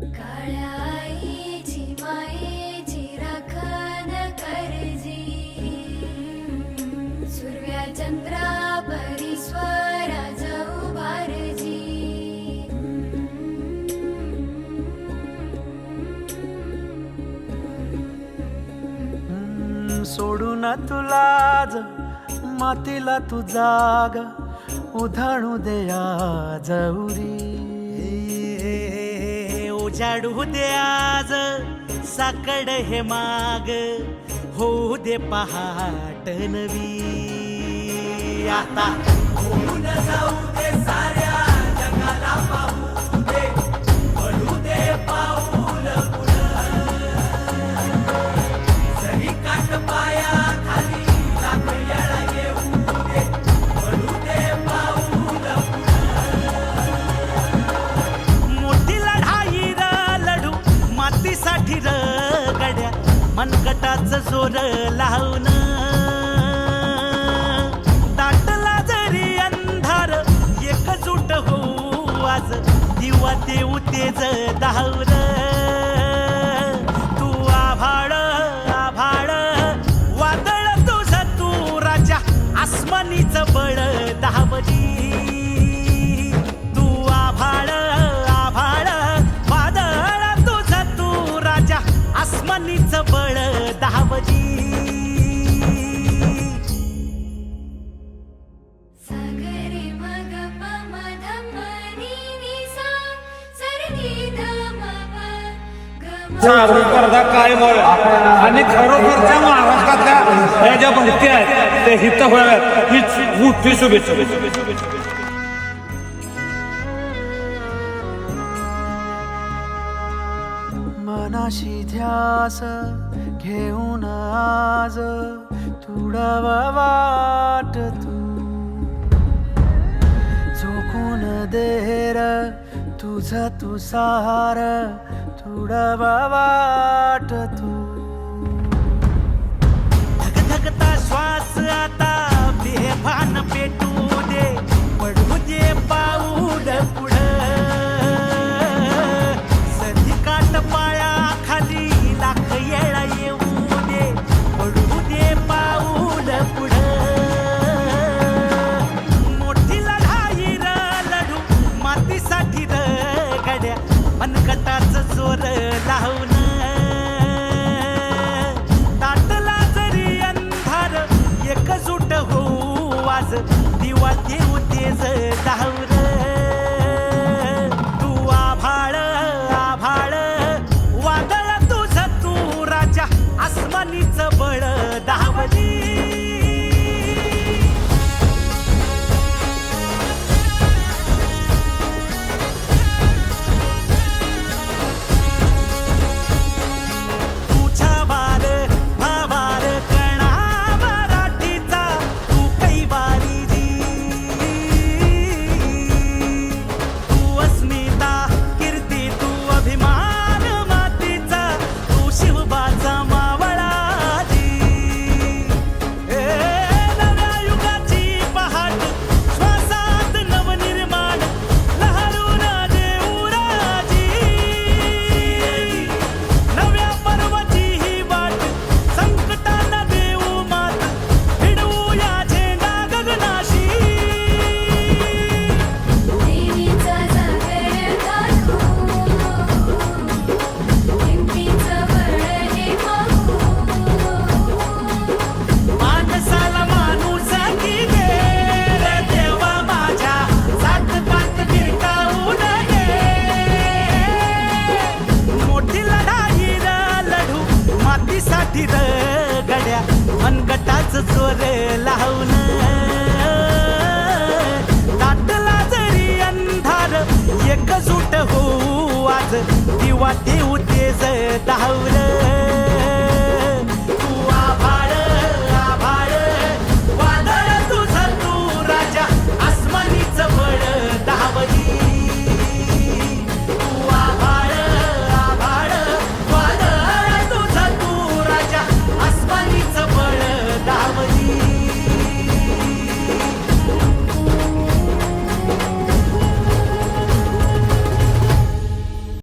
काळ्या आईची मायेची राखण करजी, सूर्या चंद्रा परी स्वराज उभारजी. सोडून तुला आज मातीला तू जाग उधाणू दे आज उरी. उजाडू दे आज साकड हे माग, होऊ दे पहाट नवी. आता होऊन जाऊ दे साऱ्या जगाला पाहू दे, पडू दे पाऊल पुढं. जरी काट पाया खाली लाख येळा येऊ दे, पडू दे पाऊल पुढं. मोठी लढाई र लढू मातीसाठी र गड्या, मनगटाचं जोर लावून. दाटला जरी अंधार एकजूट होऊ आज, दिवा देऊ तेज दावर. तू आभाळ आभाळ वादळ तुझं तू राजा, आसमानीच बळ दावजी. तू आभाळ आभाळ वादळ तुझं तू राजा, आसमानीच बळ दावजी. सागरे मग पम धम नी नी सा, सरनी धम प गम. जागृत स्पर्धा काय बळ आणि खरोखरच्या महाराष्ट्रातल्या ह्या ज्या भरती आहेत ते हित व्हाव्यात हीच मोठी शुभेच्छा. मनाशी ध्यास घेऊन आज तुडव वाट तू, झोकून देर तुझ तू सार तुडव वाट तू. धगधगता श्वास आता बेभान पेटू दे, पडू दे पाऊल पुढं. सधी काट पाया खाली लाख येळा येऊ दे, पडू दे पाऊल पुढं. मोठी लढाई र लढू मातीसाठी र गड्या, मनगटाचं जोर लावून. दाटला जरी अंधार एकजूट होऊ आज, दिवा देऊ तेज दावर. तू आभाळ आभाळ वादळ तुझं तू राजा, आसमानीच बळ दावली. तुझ्या वार भावार कणा मराठीचा तू कैवारी जी. तू अस्मिता कीर्ती तू अभिमान मातीचा, तू शिवबाचा मावळा जी. नव्या युगाची पहाट श्वासात नवनिर्माण, लहरून देऊ राजी. नव्या पर्वती ही वाट संकटाला देऊ मात, भिडवूया झेंडा गगनाशी. देवीचा जागर दाखवू, हिमतीचं बळ हे पाहू. माणसाला माणूस की दे रे देवा माझ्या, सात पात फिरकावू नये. मोठी लढाई र लढू मातीसाठी र गड्या, मनगटाचं जोर लावून. दाटला जरी अंधार एकजूट होऊ आज, दिवा देऊ तेज दावर.